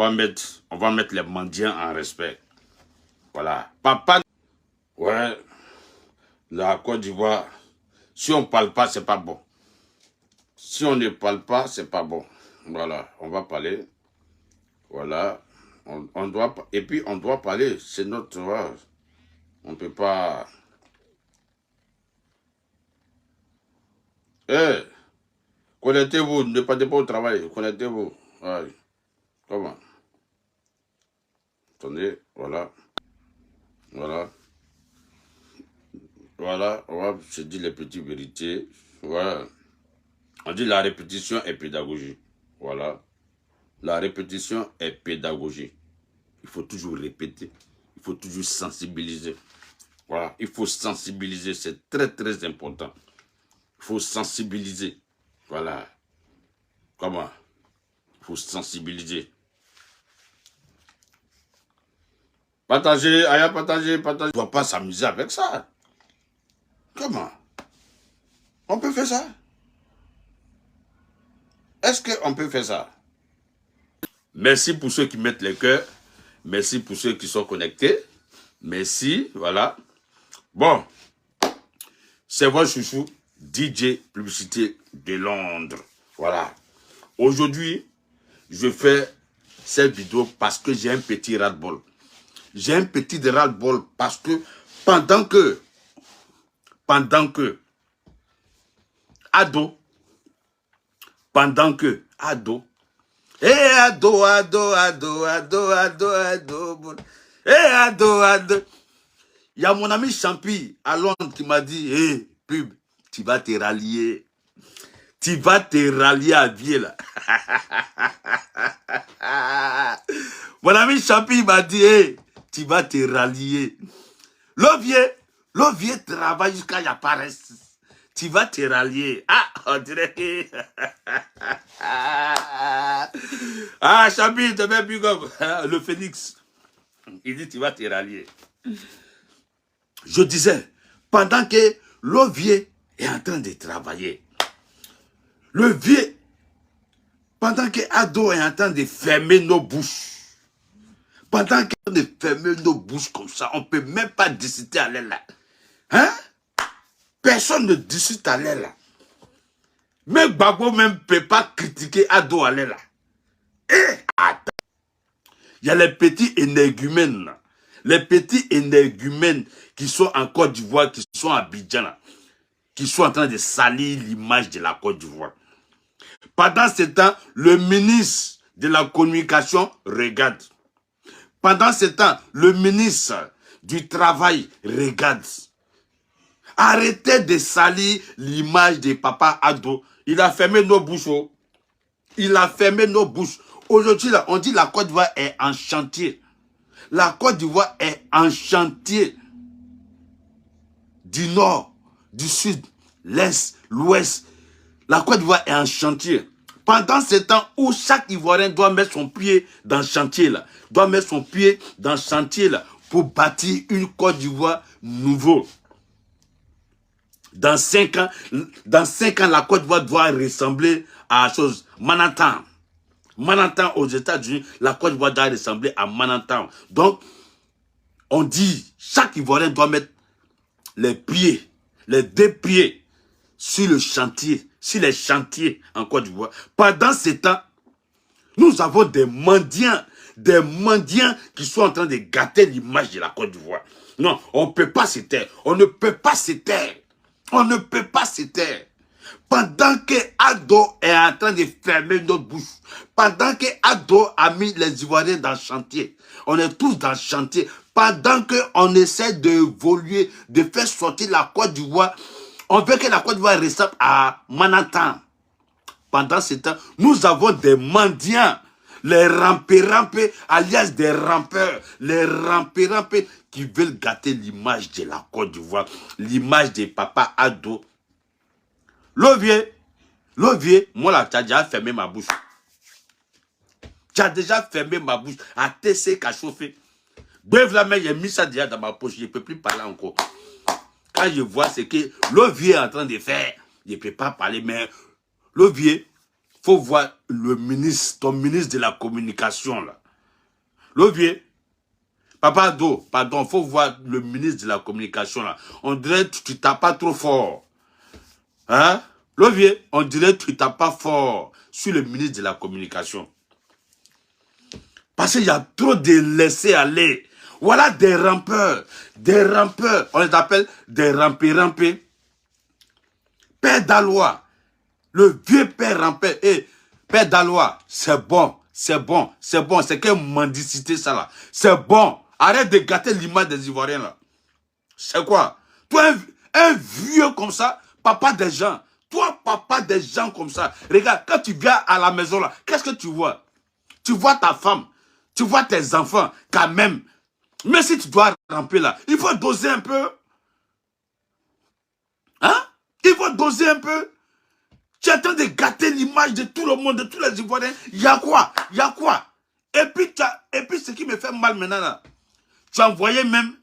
on va mettre les mendiants en respect. Voilà. Papa, ouais, la Côte d'Ivoire, si on ne parle pas, c'est pas bon. Si on ne parle pas, c'est pas bon. Voilà, on va parler. Voilà. On doit, et puis on doit parler, c'est notre... On ne peut pas... Eh, connectez-vous, ne partez pas au travail, connectez-vous. Ouais. Comment? Attendez, voilà. Voilà. Voilà, on va se dire les petites vérités. Voilà. On dit la répétition est pédagogie. Voilà. La répétition est pédagogie. Il faut toujours répéter. Il faut toujours sensibiliser. Voilà. Il faut sensibiliser. C'est très, très important. Il faut sensibiliser. Voilà. Comment? Il faut sensibiliser. Partager, Aya, partager. On ne doit pas s'amuser avec ça. Comment? On peut faire ça? Est-ce qu'on peut faire ça? Merci pour ceux qui mettent les cœurs. Merci pour ceux qui sont connectés. Merci, voilà. Bon, c'est votre chouchou, DJ Publicité de Londres. Voilà. Aujourd'hui, je fais cette vidéo parce que j'ai un petit ras-le-bol. J'ai un petit ras-le-bol parce que pendant que ado, eh ado, il y a mon ami Champi à Londres qui m'a dit, hé, pub, tu vas te rallier. Tu vas te rallier à Vieux, là. Mon ami Champi m'a dit, hé, tu vas te rallier. Le vieux travaille jusqu'à la paresse. Tu vas te rallier. Ah, on dirait que... Ah, Champi, te mets plus comme le phénix. Il dit, tu vas te rallier. Je disais, pendant que le vieux est en train de travailler, le vieux, pendant que ado est en train de fermer nos bouches, pendant qu'on de fermer nos bouches comme ça, on ne peut même pas discuter à l'aile là. Hein? Personne ne discute à l'aile là. Même Gbagbo même ne peut pas critiquer ado à l'aile là. Et attends. Il y a les petits énergumènes là. Les petits énergumènes qui sont en Côte d'Ivoire, qui sont à Abidjan là, qui sont en train de salir l'image de la Côte d'Ivoire. Pendant ce temps, le ministre de la communication regarde. Pendant ce temps, le ministre du travail regarde. Arrêtez de salir l'image de Papa Ado. Il a fermé nos bouches. Oh. Il a fermé nos bouches. Aujourd'hui, là, on dit la Côte d'Ivoire est en chantier. La Côte d'Ivoire est en chantier. Du nord, du sud, l'est, l'ouest. La Côte d'Ivoire est en chantier. Pendant ce temps où chaque Ivoirien doit mettre son pied dans le chantier, là, doit mettre son pied dans le chantier là, pour bâtir une Côte d'Ivoire nouveau. Dans 5 ans, la Côte d'Ivoire doit ressembler à la chose Manhattan. Manhattan aux États-Unis, la Côte d'Ivoire doit ressembler à Manhattan. Donc, on dit, chaque Ivoirien doit mettre les pieds, les 2 pieds sur le chantier, sur les chantiers en Côte d'Ivoire. Pendant ce temps, nous avons des mendiants qui sont en train de gâter l'image de la Côte d'Ivoire. Non, on ne peut pas se taire. On ne peut pas se taire. On ne peut pas se taire. Pendant que Ado est en train de fermer notre bouche, pendant que Ado a mis les Ivoiriens dans le chantier, on est tous dans le chantier, pendant qu'on essaie d'évoluer, de faire sortir la Côte d'Ivoire, on veut que la Côte d'Ivoire ressemble à Manhattan. Pendant ce temps, nous avons des mendiants, les rampés, alias des rampeurs, les rampés qui veulent gâter l'image de la Côte d'Ivoire, l'image de Papa Ado. Le vieux, moi là, tu as déjà fermé ma bouche. Tu as déjà fermé ma bouche, à TC qu'à chauffer. Bref, la main, j'ai mis ça déjà dans ma poche, je ne peux plus parler encore. Quand je vois ce que le vieux est en train de faire, je ne peux pas parler, mais le vieux, il faut voir le ministre, ton ministre de la communication là. L'Ovier, Papa Ado, pardon, faut voir le ministre de la communication là. On dirait que tu tapes pas trop fort. Hein? L'Ovier, on dirait que tu tapes pas fort sur le ministre de la communication. Parce qu'il y a trop de laisser aller. Voilà des rampeurs. Des rampeurs. On les appelle des rampés. Père Dalois. Le vieux père rampeur. Et Père Dalois, c'est bon. C'est bon. C'est bon. C'est quelle mendicité ça là. C'est bon. Arrête de gâter l'image des Ivoiriens là. C'est quoi? Toi, un vieux comme ça, papa des gens. Toi, papa des gens comme ça. Regarde, quand tu viens à la maison là, qu'est-ce que tu vois? Tu vois ta femme. Tu vois tes enfants, quand même. Mais si tu dois ramper là, il faut doser un peu. Hein? Il faut doser un peu. Tu es en train de gâter l'image de tout le monde, de tous les Ivoiriens. Il y a quoi? Il y a quoi? Et puis ce qui me fait mal maintenant là, tu as envoyé même...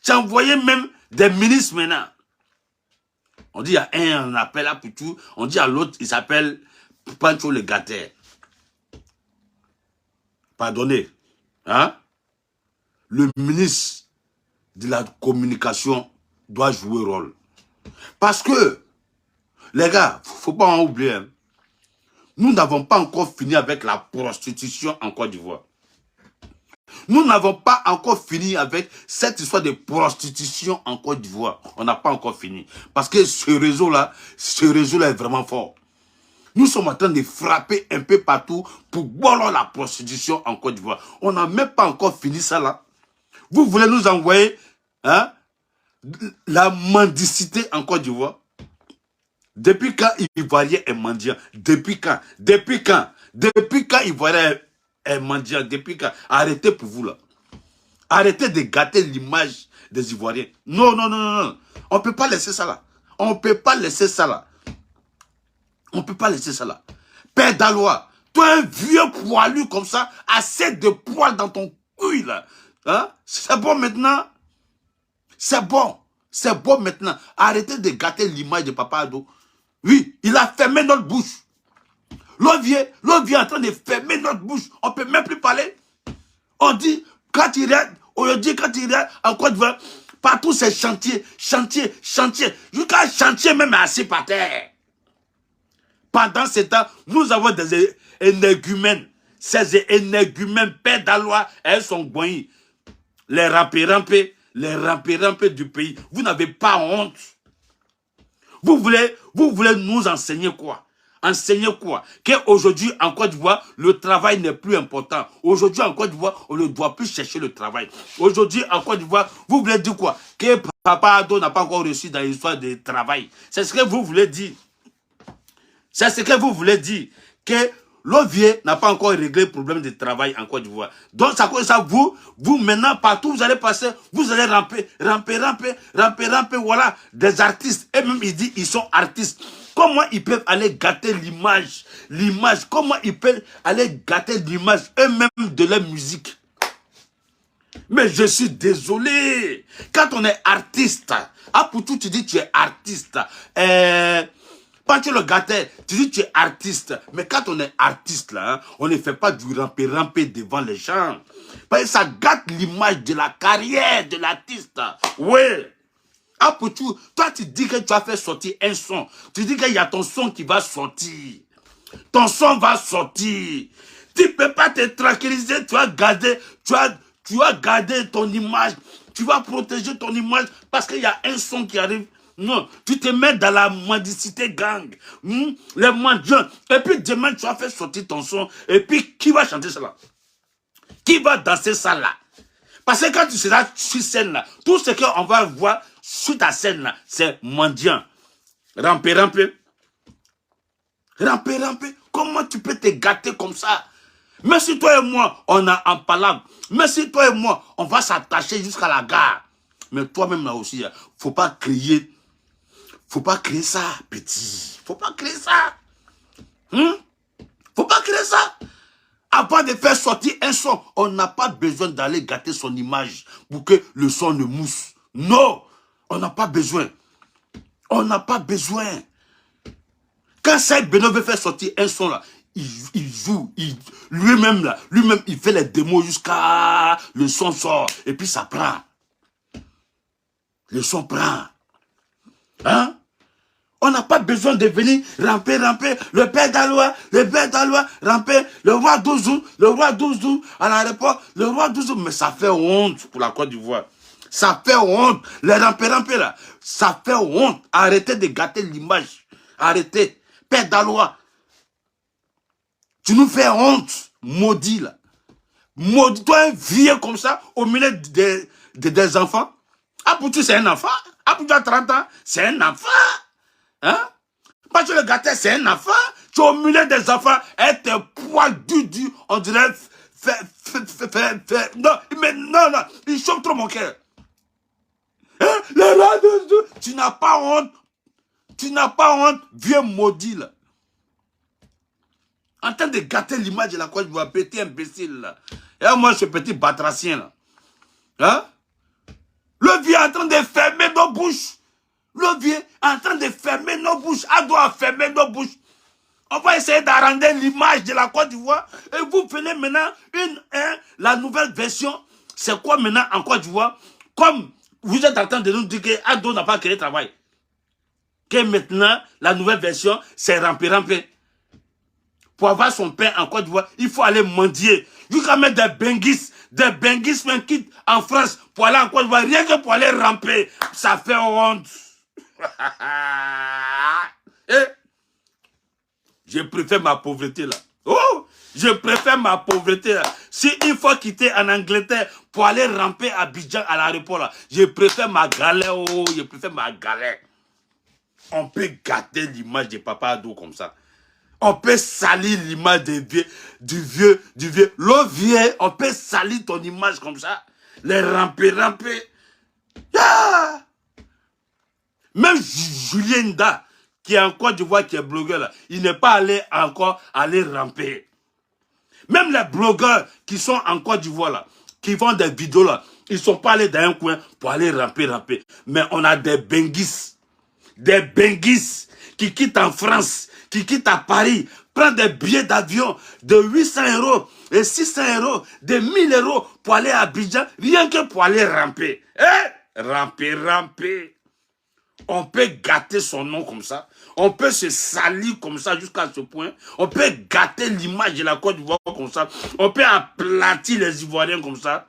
tu as envoyé même des ministres maintenant. On dit il y a un, on appelle à Poutou. On dit à l'autre, il s'appelle Pancho le Gâter. Pardonnez. Hein? Le ministre de la communication doit jouer rôle. Parce que, les gars, faut pas en oublier, hein, nous n'avons pas encore fini avec la prostitution en Côte d'Ivoire. Nous n'avons pas encore fini avec cette histoire de prostitution en Côte d'Ivoire. On n'a pas encore fini. Parce que ce réseau-là est vraiment fort. Nous sommes en train de frapper un peu partout pour boire la prostitution en Côte d'Ivoire. On n'a même pas encore fini ça là. Vous voulez nous envoyer hein, la mendicité en Côte d'Ivoire? Depuis quand Ivoirien est mendiant? Depuis quand? Depuis quand? Depuis quand Ivoirien est mendiant? Depuis quand? Arrêtez pour vous là. Arrêtez de gâter l'image des Ivoiriens. Non, non, non, non, non. On ne peut pas laisser ça là. On ne peut pas laisser ça là. On ne peut pas laisser ça là. Père Dalois, toi un vieux poilu comme ça, assez de poils dans ton cul là. Hein? C'est bon maintenant. C'est bon. C'est bon maintenant. Arrêtez de gâter l'image de Papa Ado. Oui, il a fermé notre bouche. L'autre vient en train de fermer notre bouche. On ne peut même plus parler. On dit, quand il regarde, aujourd'hui, quand il regarde en Côte d'Ivoire, partout c'est chantier, chantier, chantier. Jusqu'à chantier même assis par terre. Pendant ce temps, nous avons des énergumènes. Ces énergumènes, Père Dalois, elles sont goyées. Les rampés du pays. Vous n'avez pas honte. Vous voulez nous enseigner quoi? Enseigner quoi? Qu'aujourd'hui, en Côte d'Ivoire, le travail n'est plus important. Aujourd'hui, en Côte d'Ivoire, on ne doit plus chercher le travail. Aujourd'hui, en Côte d'Ivoire, vous voulez dire quoi? Que Papa Ado n'a pas encore reçu dans l'histoire du travail. C'est ce que vous voulez dire. C'est ce que vous voulez dire. Que l'Ovier n'a pas encore réglé le problème de travail en Côte d'Ivoire. Donc, ça cause ça, vous maintenant, partout, vous allez passer, vous allez ramper, voilà, des artistes. Et même, il dit, ils sont artistes. Comment ils peuvent aller gâter l'image, comment ils peuvent aller gâter l'image eux-mêmes de leur musique? Mais je suis désolé. Quand on est artiste, pour tout, tu dis tu es artiste. Quand tu le gâtais, tu dis tu es artiste. Mais quand on est artiste, là, hein, on ne fait pas du ramper devant les gens. Parce que ça gâte l'image de la carrière de l'artiste. Oui. Pour tout, toi, tu dis que tu as fait sortir un son. Tu dis qu'il y a ton son qui va sortir. Ton son va sortir. Tu ne peux pas te tranquilliser. Tu vas garder ton image. Tu vas protéger ton image parce qu'il y a un son qui arrive. Non, tu te mets dans la mendicité gang. Les mendiants. Et puis demain, tu vas faire sortir ton son. Et puis, qui va chanter ça là? Qui va danser ça là? Parce que quand tu seras sur scène là, tout ce qu'on va voir sur ta scène là, c'est mendiant. Ramper. Comment tu peux te gâter comme ça? Mais si toi et moi, on a un palabre. Mais si toi et moi, on va s'attacher jusqu'à la gare. Mais toi-même là aussi, faut pas crier. Faut pas créer ça, petit. Faut pas créer ça. Faut pas créer ça. Avant de faire sortir un son, on n'a pas besoin d'aller gâter son image pour que le son ne mousse. Non, on n'a pas besoin. On n'a pas besoin. Quand Saïd Beno veut faire sortir un son là, il joue, lui-même là, lui-même il fait les démos jusqu'à le son sort et puis ça prend. Le son prend. Hein? On n'a pas besoin de venir ramper, le père d'Alois, ramper, le roi Douzou, à l'aéroport, le roi Douzou, mais ça fait honte pour la Côte d'Ivoire. Ça fait honte, les ramper là, ça fait honte. Arrêtez de gâter l'image, arrêtez. Père d'Alois, tu nous fais honte, maudit là. Maudit, toi un vieux comme ça, au milieu des enfants. Apoutou c'est un enfant, Apoutou a 30 ans, c'est un enfant. Hein? Parce que le gâteau, c'est un enfant. Tu es au milieu des enfants. Et tes poils du, on dirait. Non, mais non, il choque trop mon cœur. Hein? Tu n'as pas honte. Tu n'as pas honte, vieux maudit là. En train de gâter l'image de la Côte d'Ivoire, petit imbécile là. Et moi, ce petit batracien là. Hein? Le vieux est en train de fermer nos bouches. Le vieux est en train de fermer nos bouches. On doit fermer nos bouches. On va essayer d'arranger l'image de la Côte d'Ivoire. Et vous venez maintenant, la nouvelle version. C'est quoi maintenant en Côte d'Ivoire? Comme vous êtes en train de nous dire que Ado n'a pas créé travail. Que maintenant, la nouvelle version, c'est ramper. Pour avoir son pain en Côte d'Ivoire, il faut aller mendier. Jusqu'à mettre des benguis même quittent en France pour aller en Côte d'Ivoire, rien que pour aller ramper. Ça fait honte. Et je préfère ma pauvreté là. Oh, je préfère ma pauvreté là. Si il faut quitter en Angleterre pour aller ramper à Abidjan à l'aéroport là, je préfère ma galère. Oh, je préfère ma galère. On peut gâter l'image de Papa Ado comme ça. On peut salir l'image du vieux. Le vieux, on peut salir ton image comme ça. Les ramper. Ah! Même Julien Nda, qui est en Côte d'Ivoire, qui est blogueur là, il n'est pas allé encore aller ramper. Même les blogueurs qui sont en Côte d'Ivoire là, qui font des vidéos là, ils ne sont pas allés dans un coin pour aller ramper. Mais on a des benguis qui quittent en France, qui quittent à Paris, prennent des billets d'avion de 800 € et 600 €, de 1000 € pour aller à Abidjan, rien que pour aller ramper. Ramper. On peut gâter son nom comme ça. On peut se salir comme ça jusqu'à ce point. On peut gâter l'image de la Côte d'Ivoire comme ça. On peut aplatir les Ivoiriens comme ça.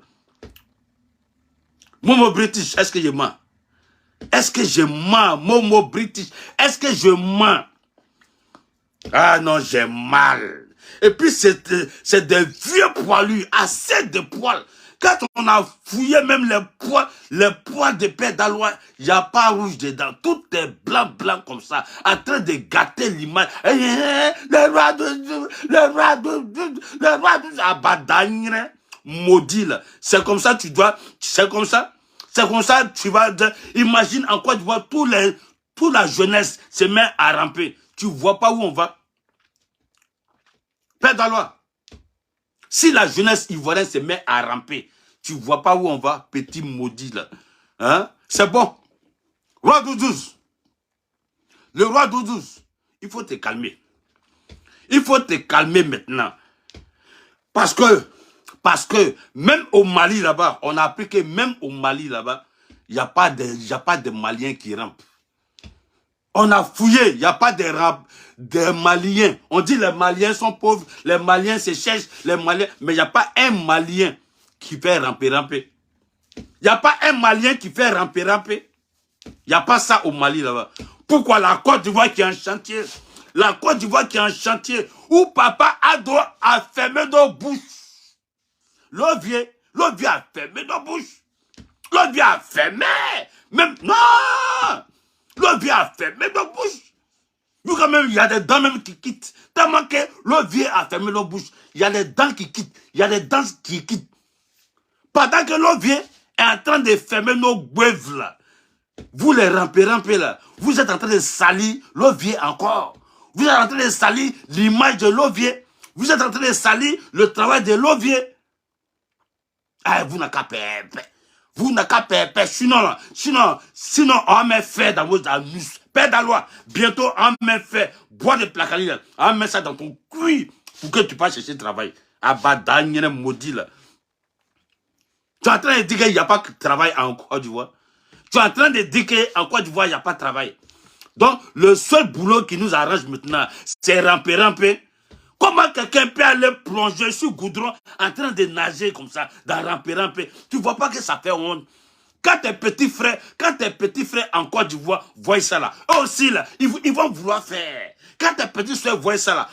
Momo British, est-ce que je mens? Est-ce que je mens? Momo British, est-ce que je mens? Ah non, j'ai mal. Et puis c'est des vieux poilus, assez de poils. Quand on a fouillé même les poils de père d'Alois, il n'y a pas rouge dedans. Tout est blanc comme ça, en train de gâter l'image. Le roi de Abadagne, maudit là. C'est comme ça, tu vas, imagine en quoi tu vois toute la jeunesse se met à ramper. Tu vois pas où on va. Père d'Alois, si la jeunesse ivoirienne se met à ramper, tu vois pas où on va, petit maudit là. Hein? C'est bon. Roi Doudouz. Le roi Doudouz, il faut te calmer. Il faut te calmer maintenant. Parce que même au Mali là-bas, on a appris que même au Mali là-bas, il n'y a pas de Maliens qui rampent. On a fouillé, il n'y a pas de Maliens. On dit les Maliens sont pauvres, les Maliens se cherchent, les Maliens, mais il n'y a pas un Malien qui fait ramper. Il n'y a pas un Malien qui fait ramper. Il n'y a pas ça au Mali là-bas. Pourquoi la Côte d'Ivoire qui est en chantier? La Côte d'Ivoire qui est en chantier, où Papa Ado a fermé nos bouches. Le vieux a fermé nos bouches. Le vieux a fermé. Même, non! Le vieux a fermé nos bouches. Nous, quand même, il y a des dents même qui quittent. Tellement que le vieux a fermé nos bouches. Il y a des dents qui quittent. Pendant que le vieux est en train de fermer nos boueves là. Vous les ramper là. Vous êtes en train de salir le vieux encore. Vous êtes en train de salir l'image de le vieux. Vous êtes en train de salir le travail de le vieux. Ah, vous n'avez qu'à perdre. Vous n'avez qu'à perdre. Sinon, on met fer dans vos anus. Père d'Alois, bientôt, en main fait, bois de placali, en met ça dans ton cuir pour que tu passes chercher travail. Abada, maudit là. Tu es en train de dire qu'il n'y a pas de travail en Côte d'Ivoire. Tu es en train de dire qu'en Côte d'Ivoire, il n'y a pas de travail. Donc, le seul boulot qui nous arrange maintenant, c'est ramper. Comment quelqu'un peut aller plonger sur goudron en train de nager comme ça, dans ramper? Tu ne vois pas que ça fait honte? Quand tes petits frères en Côte d'Ivoire voient ça là, eux aussi là, ils vont vouloir faire. Quand tes petits soeurs voient ça là,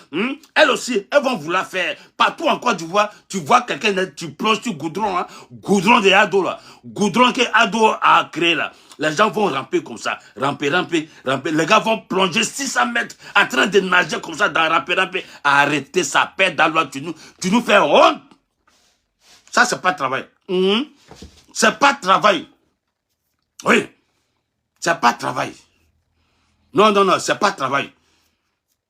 elles aussi, elles vont vouloir faire. Partout en Côte d'Ivoire, tu vois quelqu'un, tu plonges sur goudron, hein, goudron de Ado là, goudron que Ado a créé là. Les gens vont ramper comme ça, ramper. Les gars vont plonger 600 mètres en train de nager comme ça dans ramper. Arrêtez ça, Père d'Alois, tu nous fais honte. Ça, c'est pas travail. C'est pas travail. Oui, c'est pas travail. Non, c'est pas travail.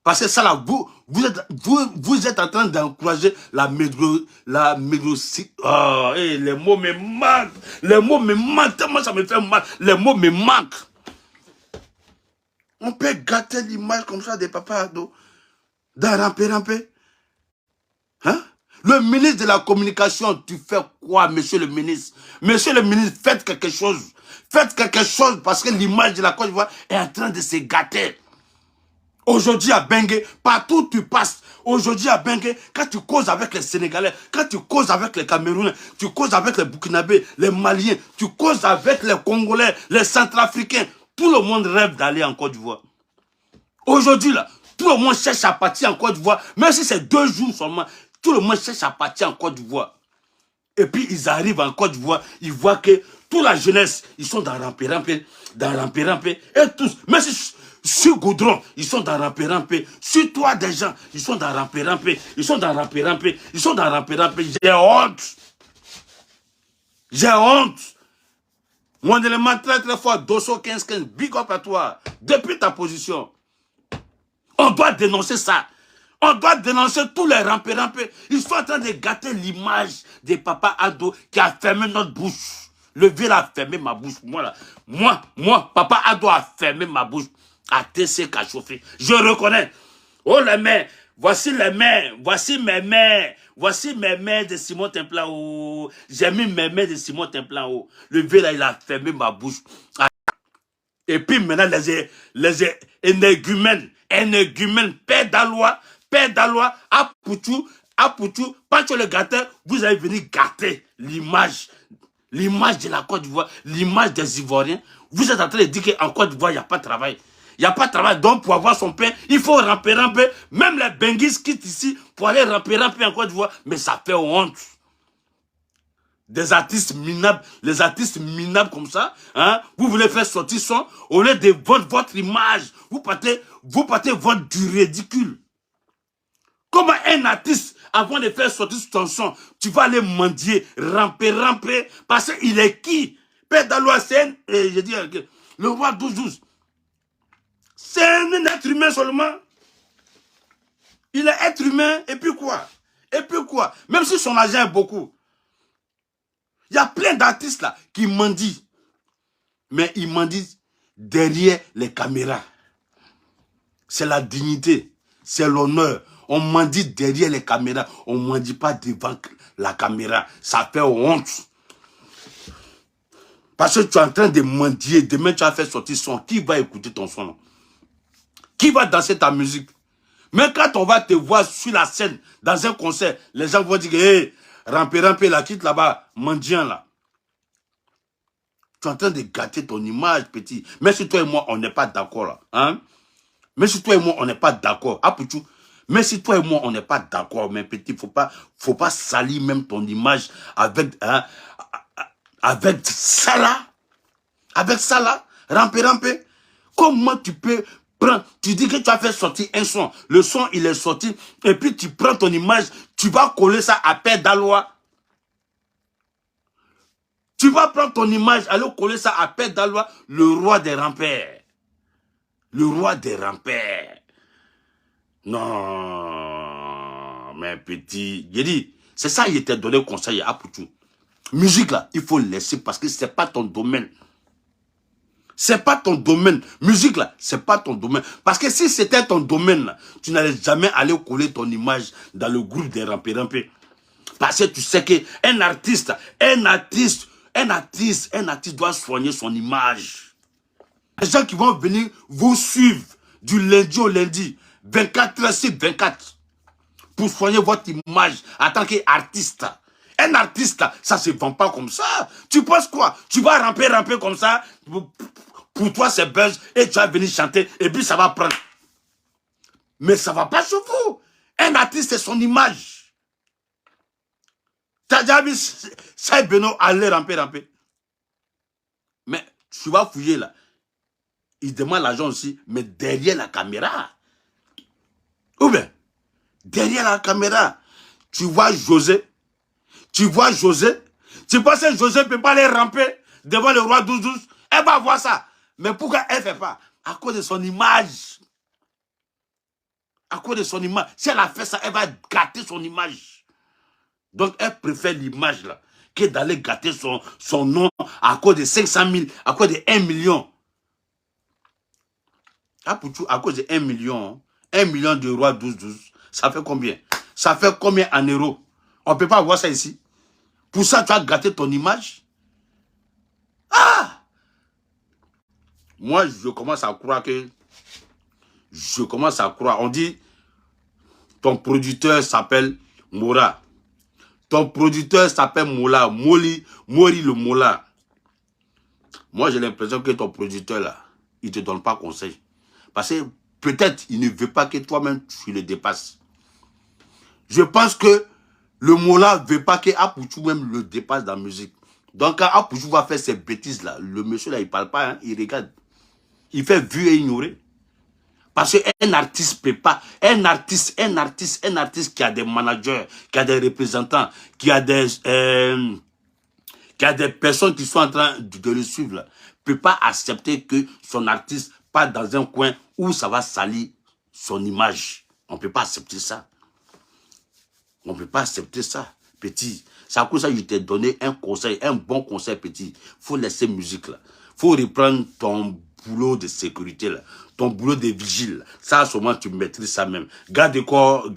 Parce que ça là, vous êtes en train d'encourager la médrocie. Oh, les mots me manquent. Les mots me manquent. Tellement ça me fait mal. Les mots me manquent. On peut gâter l'image comme ça des papas ados. Dans ramper. Hein? Le ministre de la communication, tu fais quoi, monsieur le ministre? Monsieur le ministre, faites quelque chose. Faites quelque chose parce que l'image de la Côte d'Ivoire est en train de se gâter. Aujourd'hui à Bengue, partout où tu passes, aujourd'hui à Bengue, quand tu causes avec les Sénégalais, quand tu causes avec les Camerounais, tu causes avec les Burkinabés, les Maliens, tu causes avec les Congolais, les Centrafricains, tout le monde rêve d'aller en Côte d'Ivoire. Aujourd'hui là, tout le monde cherche à partir en Côte d'Ivoire, même si c'est 2 jours seulement, tout le monde cherche à partir en Côte d'Ivoire. Et puis ils arrivent en Côte d'Ivoire, ils voient que toute la jeunesse, ils sont dans ramper, et tous, même si sur goudron, ils sont dans ramper, sur toi des gens, ils sont dans ramper, ils sont dans ramper, j'ai honte. J'ai honte. Mon élément très fort, Dosso 15-15, big up à toi, depuis ta position. On doit dénoncer ça. On doit dénoncer tous les ramper. Ils sont en train de gâter l'image des papas ados qui a fermé notre bouche. Le vieux a fermé ma bouche. Moi, papa ado a fermé ma bouche. A TC qu'a chauffé. Je reconnais. Oh les mains, voici les mains, voici mes mains de Simon Templan. Oh. J'ai mis mes mains de Simon Templan. Oh. Le vieux là, il a fermé ma bouche. Et puis maintenant, les énergumènes, Père d'Alois, à Poutou, Pancho le gâteur, vous allez venir gâter l'image de la Côte d'Ivoire, l'image des Ivoiriens. Vous êtes en train de dire qu'en Côte d'Ivoire, il n'y a pas de travail. Il n'y a pas de travail, donc pour avoir son pain, il faut ramper. Même les Benguis quittent ici pour aller ramper en Côte d'Ivoire, mais ça fait honte. Des artistes minables, les artistes minables comme ça, hein, vous voulez faire sortir son, au lieu de votre image, vous partez vendre du ridicule. Comment un artiste, avant de faire sortir son son, tu vas aller mendier, ramper, parce qu'il est qui? Père d'Alois, c'est je dis, le roi 12-12. C'est un être humain seulement. Il est être humain, et puis quoi? Même si son argent est beaucoup. Il y a plein d'artistes là qui mendient. Mais ils mendient derrière les caméras. C'est la dignité, c'est l'honneur. On mendie derrière les caméras, on ne mendie pas devant la caméra. Ça fait honte. Parce que tu es en train de mendier, demain tu vas faire sortir son. Qui va écouter ton son? Qui va danser ta musique? Mais quand on va te voir sur la scène, dans un concert, les gens vont dire, hé, ramper, la quitte là-bas, mendiant là. Tu es en train de gâter ton image, petit. Mais si toi et moi, on n'est pas d'accord là. Hein? Mais si toi et moi, on n'est pas d'accord. Ah, Poutou. Mais si toi et moi, on n'est pas d'accord, mais petit, faut pas salir même ton image avec, hein, avec ça là. Avec ça là. Ramper. Comment tu peux prendre, tu dis que tu as fait sortir un son. Le son, il est sorti. Et puis tu prends ton image, tu vas coller ça à Père d'Alois. Tu vas prendre ton image, aller coller ça à Père d'Alois, le roi des rampères. Le roi des rampères. Non, mais petit, j'ai dit, c'est ça, il était donné conseil à Poutou. Musique là, il faut laisser parce que c'est pas ton domaine. C'est pas ton domaine. Musique, là, c'est pas ton domaine. Parce que si c'était ton domaine, là, tu n'allais jamais aller coller ton image dans le groupe des rampés. Parce que tu sais qu'un artiste doit soigner son image. Les gens qui vont venir vous suivre du lundi au lundi, 24 heures sur 24, pour soigner votre image en tant qu'artiste. Un artiste, ça ne se vend pas comme ça. Tu penses quoi? Tu vas ramper comme ça. Pour toi, c'est buzz. Et tu vas venir chanter. Et puis, ça va prendre. Mais ça ne va pas sur vous. Un artiste, c'est son image. Tu as déjà vu ça, Beno, aller ramper. Mais tu vas fouiller là. Il demande l'argent aussi. Mais derrière la caméra. Ou bien, derrière la caméra, tu vois José. Tu penses que José ne peut pas aller ramper devant le roi 12-12? Elle va voir ça. Mais pourquoi elle ne fait pas? À cause de son image. À cause de son image. Si elle a fait ça, elle va gâter son image. Donc, elle préfère l'image là que d'aller gâter son nom à cause de 500 000, à cause de 1 million. À cause de 1 million, 1 million de roi 12-12, ça fait combien? Ça fait combien en euros? On ne peut pas voir ça ici. Pour ça, tu as gâté ton image. Ah! Moi, je commence à croire que... On dit, ton producteur s'appelle Mora. Ton producteur s'appelle Mola. Mori le Mola. Moi, j'ai l'impression que ton producteur, là, il ne te donne pas conseil. Parce que peut-être, il ne veut pas que toi-même, tu le dépasses. Je pense que le Mola ne veut pas que Apouchou même le dépasse dans la musique. Donc, quand Apouchou va faire ces bêtises-là, le monsieur, là, il ne parle pas, hein, il regarde. Il fait vu et ignorer. Parce qu'un artiste ne peut pas. Un artiste qui a des managers, qui a des représentants, qui a des personnes qui sont en train de le suivre, ne peut pas accepter que son artiste parte dans un coin où ça va salir son image. On ne peut pas accepter ça. On ne peut pas accepter ça, petit. C'est à cause de ça que je t'ai donné un conseil, un bon conseil, petit. Il faut laisser musique, là. Il faut reprendre ton boulot de sécurité, là. Ton boulot de vigile. Ça, à ce moment, tu maîtrises ça même. Garde de corps.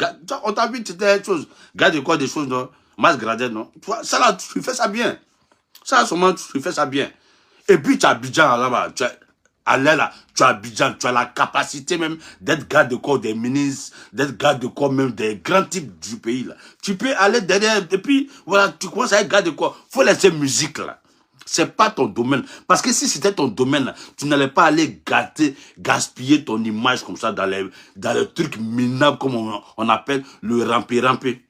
On t'a vu, c'était une chose. Garde de corps, des choses, non? Masse gradée, non? Ça, là, tu fais ça bien. Ça, à ce moment, tu fais ça bien. Et puis, tu as Abidjan, là-bas. Là, tu as Abidjan, tu as la capacité même d'être garde de corps des ministres, d'être garde de corps même des grands types du pays, là. Tu peux aller derrière, et puis, voilà, tu commences à être garde de corps. Il faut laisser musique, là. C'est pas ton domaine. Parce que si c'était ton domaine, là, tu n'allais pas aller gaspiller ton image comme ça dans les trucs minables, comme on appelle le ramper.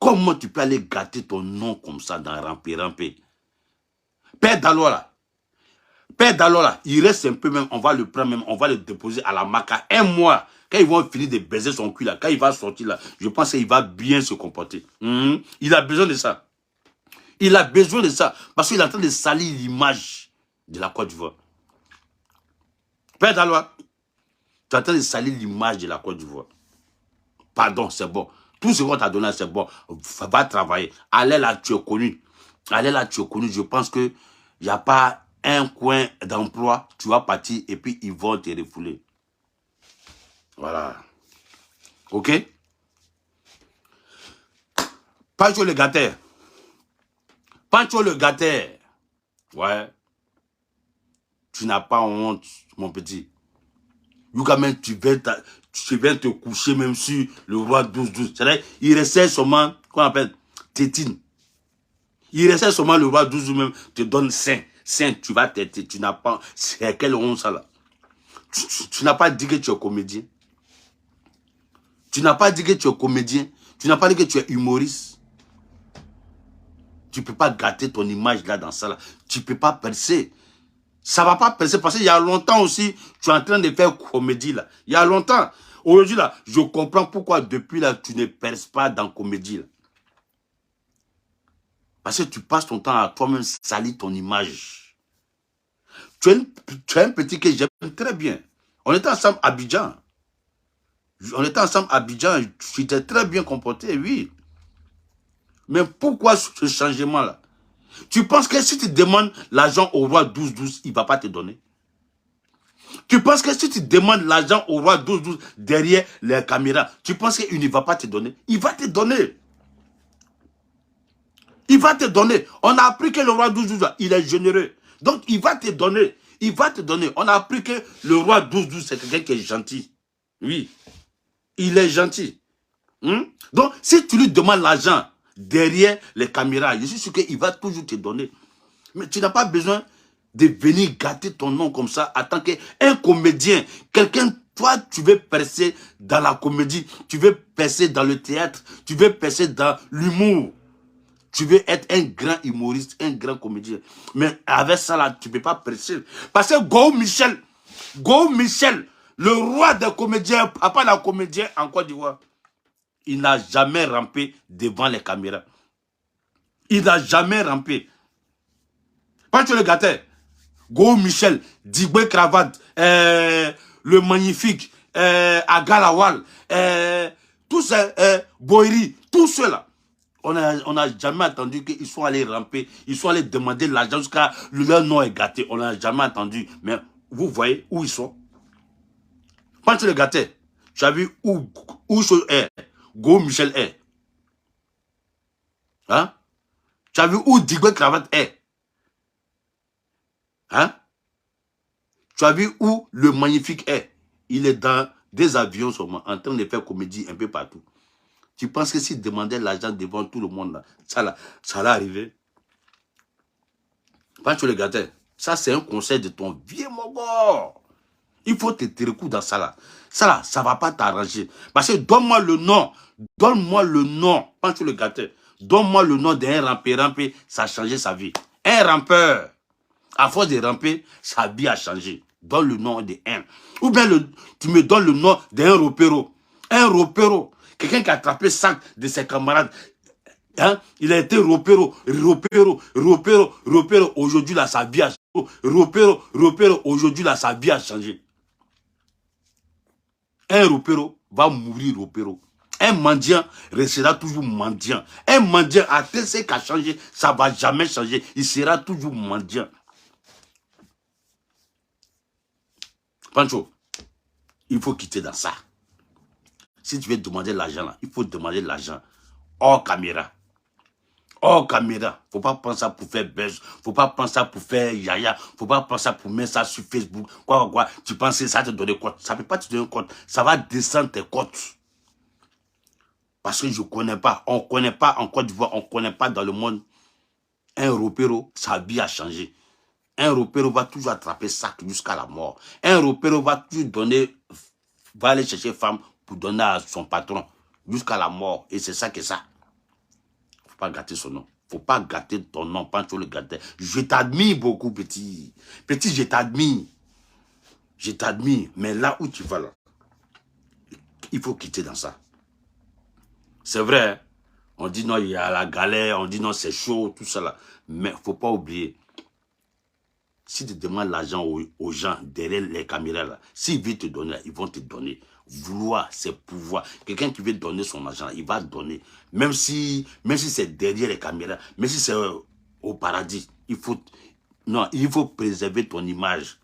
Comment tu peux aller gâter ton nom comme ça dans ramper? Père Dalola, il reste un peu même, on va le prendre même, on va le déposer à la Maca 1 mois. Quand ils vont finir de baiser son cul là, quand il va sortir là, je pense qu'il va bien se comporter. Il a besoin de ça. Il a besoin de ça. Parce qu'il est en train de salir l'image de la Côte d'Ivoire. Père Dalola, tu es en train de salir l'image de la Côte d'Ivoire. Pardon, c'est bon. Tout ce qu'on t'a donné, c'est bon. Va travailler. Allez là, tu es connu. Je pense qu'il n'y a pas un coin d'emploi. Tu vas partir et puis ils vont te refouler. Voilà. OK? Pancho le gâteur. Ouais. Tu n'as pas honte, mon petit. Quand même, tu viens te coucher même sur le roi 12-12. C'est-à-dire, il restait seulement, qu'on appelle, tétine. Il restait seulement le roi 12 même, te donne 5. Tu vas têter, tu n'as pas, c'est quelle honte ça là? Tu n'as pas dit que tu es comédien. Tu n'as pas dit que tu es comédien. Tu n'as pas dit que tu es humoriste. Tu ne peux pas gâter ton image là dans ça là. Tu ne peux pas percer. Ça ne va pas percer parce qu'il y a longtemps aussi, tu es en train de faire comédie là. Il y a longtemps. Aujourd'hui là, je comprends pourquoi depuis là, tu ne perces pas dans comédie là. Parce que tu passes ton temps à toi-même salir ton image. Tu es un petit que j'aime très bien. On était ensemble à Abidjan. Tu t'es très bien comporté, oui. Mais pourquoi ce changement-là? Tu penses que si tu demandes l'argent au roi 12-12, il ne va pas te donner? Tu penses que si tu demandes l'argent au roi 12-12 derrière les caméras, tu penses qu'il ne va pas te donner? Il va te donner. Il va te donner. On a appris que le roi 12-12, il est généreux. Donc, il va te donner. Il va te donner. On a appris que le roi 12-12, c'est quelqu'un qui est gentil. Oui. Il est gentil. Donc, si tu lui demandes l'argent derrière les caméras, je suis sûr qu'il va toujours te donner. Mais tu n'as pas besoin de venir gâter ton nom comme ça en tant qu'un comédien. Quelqu'un, toi, tu veux percer dans la comédie, tu veux percer dans le théâtre, tu veux percer dans l'humour. Tu veux être un grand humoriste, un grand comédien. Mais avec ça, là, tu ne peux pas percer. Parce que Go Michel, le roi des comédiens, papa la comédien en Côte d'Ivoire, il n'a jamais rampé devant les caméras. Il n'a jamais rampé. Quand tu le gâtais, Go Michel, Digbe Cravate, le magnifique, Agalawal, tous ces Boiri, tous ceux-là. On n'a jamais entendu qu'ils soient allés ramper, ils sont allés demander l'argent jusqu'à leur nom est gâté. On n'a jamais entendu. Mais vous voyez où ils sont. Quand tu le gâtais, tu as vu où est, Go Michel est. Hein? Tu as vu où Digbe Cravate est. Hein? Tu as vu où le magnifique est. Il est dans des avions seulement, en train de faire comédie un peu partout. Tu penses que s'il demandait l'argent devant tout le monde, là, ça allait arriver? Quand tu le gâtais, ça c'est un conseil de ton vieux mogor. Il faut te tirer coup dans ça là. Ça là, ça ne va pas t'arranger. Parce que donne-moi le nom. Donne-moi le nom. Quand tu le gâtais, donne-moi le nom d'un rampé, ça a changé sa vie. Un rampeur. À force de ramper, sa vie a changé. Donne le nom de un. Ou bien tu me donnes le nom d'un ropero. Un ropero. Quelqu'un qui a attrapé 5 de ses camarades. Hein? Il a été ropero. Aujourd'hui, là, sa vie a changé. Ropero. Aujourd'hui, là, sa vie a changé. Un ropero va mourir ropero. Un mendiant restera toujours mendiant. Un mendiant, à tel ce qui a changé, ça ne va jamais changer. Il sera toujours mendiant. Pancho, il faut quitter dans ça. Si tu veux demander l'argent, il faut demander l'argent hors caméra. Hors caméra. Faut pas prendre ça pour faire buzz. Faut pas prendre ça pour faire yaya. Faut pas prendre ça pour mettre ça sur Facebook. Quoi. Tu penses que ça te donne quoi? Ça ne peut pas te donner compte. Ça va descendre tes cotes. Parce que je ne connais pas. On ne connaît pas en Côte d'Ivoire. On ne connaît pas dans le monde. Un ropero, sa vie a changé. Un ropero va toujours attraper sac jusqu'à la mort. Un ropero va toujours donner, va aller chercher femme pour donner à son patron jusqu'à la mort. Et c'est ça que ça. Faut pas gâter son nom. Faut pas gâter ton nom, pas tu le gâter. Je t'admire beaucoup, petit. Petit, je t'admire. Je t'admire. Mais là où tu vas là, il faut quitter dans ça. C'est vrai, hein? On dit non, il y a la galère, on dit non, c'est chaud, tout ça là. Mais faut pas oublier. Si tu demandes l'argent aux gens derrière les caméras, là, s'ils veulent te donner, ils vont te donner. Vouloir, c'est pouvoir. Quelqu'un qui veut donner son argent, il va donner. Même si c'est derrière les caméras, même si c'est au paradis, il faut préserver ton image.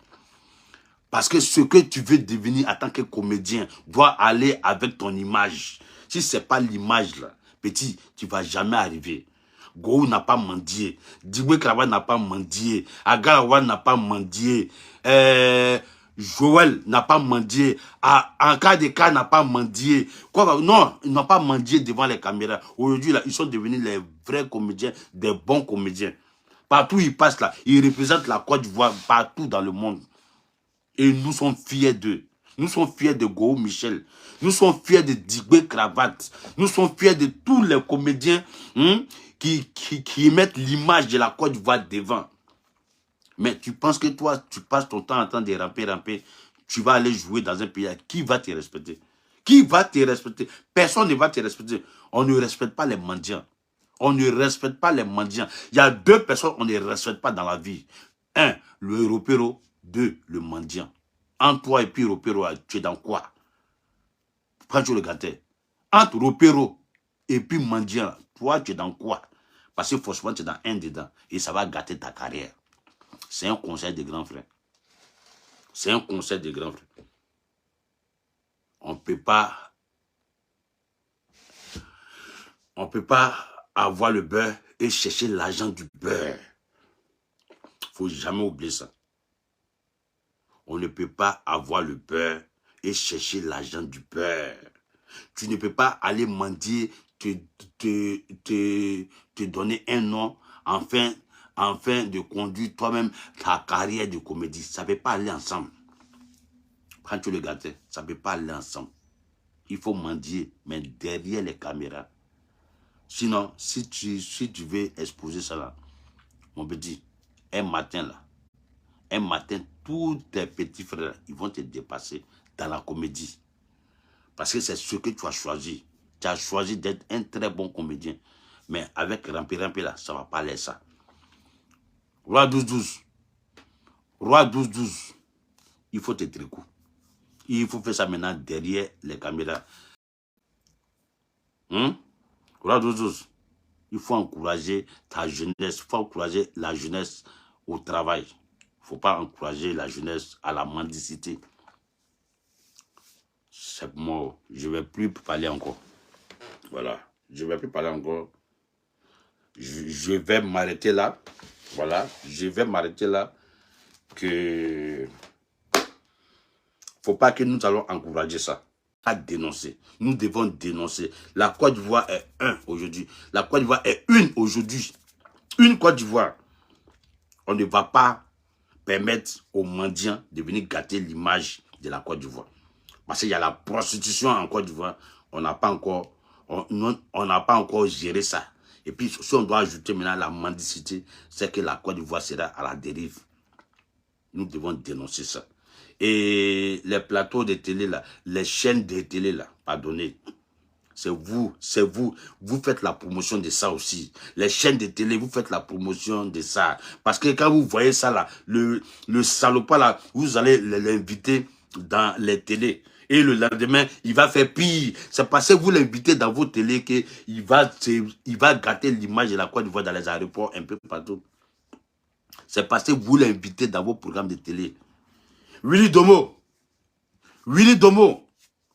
Parce que ce que tu veux devenir en tant que comédien doit aller avec ton image. Si ce n'est pas l'image, là, petit, tu ne vas jamais arriver. Go n'a pas mendié. Digbe Krava n'a pas mendié. Agarawa n'a pas mendié. Joël n'a pas mendié. Ankadeka n'a pas mendié. Non, ils n'ont pas mendié devant les caméras. Aujourd'hui, là, ils sont devenus les vrais comédiens, des bons comédiens. Partout où ils passent, là, ils représentent la Côte d'Ivoire partout dans le monde. Et nous sommes fiers d'eux. Nous sommes fiers de Go Michel. Nous sommes fiers de Digbe Cravate. Nous sommes fiers de tous les comédiens qui mettent l'image de la Côte d'Ivoire devant. Mais tu penses que toi, tu passes ton temps en train de ramper. Tu vas aller jouer dans un pays. Qui va te respecter? Qui va te respecter? Personne ne va te respecter. On ne respecte pas les mendiants. On ne respecte pas les mendiants. Il y a 2 personnes qu'on ne respecte pas dans la vie. 1, le ropero. 2, le mendiant. Entre toi et puis ropero, tu es dans quoi? Prends-tu le gâteau. Entre ropero et puis mendiant, toi, tu es dans quoi? Parce que forcément, tu es dans un dedans. Et ça va gâter ta carrière. C'est un conseil des grands frères. C'est un conseil des grands frères. On ne peut pas avoir le beurre et chercher l'argent du beurre. Il ne faut jamais oublier ça. On ne peut pas avoir le beurre et chercher l'argent du beurre. Tu ne peux pas aller mendier, te donner un nom, afin de conduire toi-même ta carrière de comédie. Ça ne peut pas aller ensemble. Quand tu le gâtes, ça ne peut pas aller ensemble. Il faut mendier, mais derrière les caméras. Sinon, si tu veux exposer ça là, mon petit, un matin, tous tes petits frères, ils vont te dépasser dans la comédie. Parce que c'est ce que tu as choisi. Tu as choisi d'être un très bon comédien. Mais avec Rampi là, ça ne va pas aller ça. Roi 12-12. Roi 12-12. Il faut te tricou. Il faut faire ça maintenant derrière les caméras. Roi 12-12. Il faut encourager ta jeunesse. Il faut encourager la jeunesse au travail. Il ne faut pas encourager la jeunesse à la mendicité. C'est moi. Je ne vais plus parler encore. Voilà. Je ne vais plus parler encore. Je vais m'arrêter là. Voilà. Je vais m'arrêter là. Que... faut pas que nous allons encourager ça. À dénoncer. Nous devons dénoncer. La Côte d'Ivoire est un aujourd'hui. La Côte d'Ivoire est une aujourd'hui. Une Côte d'Ivoire. On ne va pas permettre aux mendiants de venir gâter l'image de la Côte d'Ivoire. Parce qu'il y a la prostitution en Côte d'Ivoire. On n'a pas encore géré ça. Et puis, si on doit ajouter maintenant la mendicité, c'est que la Côte d'Ivoire sera à la dérive. Nous devons dénoncer ça. Et les plateaux de télé là, les chaînes de télé là, pardonnez, c'est vous, vous faites la promotion de ça aussi. Les chaînes de télé, vous faites la promotion de ça. Parce que quand vous voyez ça là, le salopard là, vous allez l'inviter dans les télés. Et le lendemain, il va faire pire. C'est parce que vous l'invitez dans vos télés qu'il va gâter l'image de la Côte d'Ivoire dans les aéroports un peu partout. C'est parce que vous l'invitez dans vos programmes de télé. Willy Domo,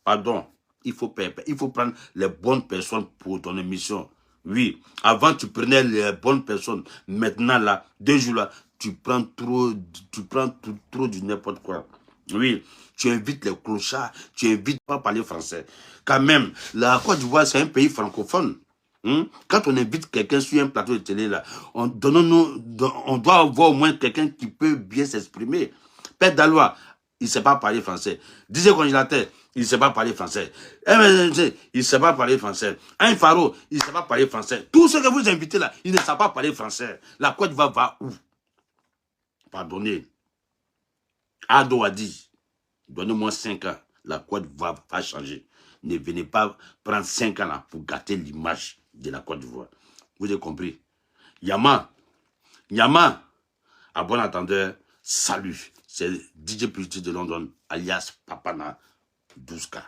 pardon, il faut prendre les bonnes personnes pour ton émission. Oui, avant tu prenais les bonnes personnes, maintenant là, 2 jours là, tu prends trop du n'importe quoi. Oui, tu invites les clochards, tu invites pas à parler français. Quand même, la Côte d'Ivoire c'est un pays francophone. Quand on invite quelqu'un sur un plateau de télé là, on doit avoir au moins quelqu'un qui peut bien s'exprimer. Père Dalois, il ne sait pas parler français. DJ Congélateur, il ne sait pas parler français. MNG, il ne sait pas parler français. Un Faro, il ne sait pas parler français. Tous ceux que vous invitez là, ils ne savent pas parler français. La Côte d'Ivoire va où? Pardonnez. Ado a dit, donnez-moi 5 ans, la Côte d'Ivoire va changer. Ne venez pas prendre 5 ans là pour gâter l'image de la Côte d'Ivoire. Vous avez compris? Yama, à bon entendeur, salut. C'est DJ Plus de London, alias Papana 12K.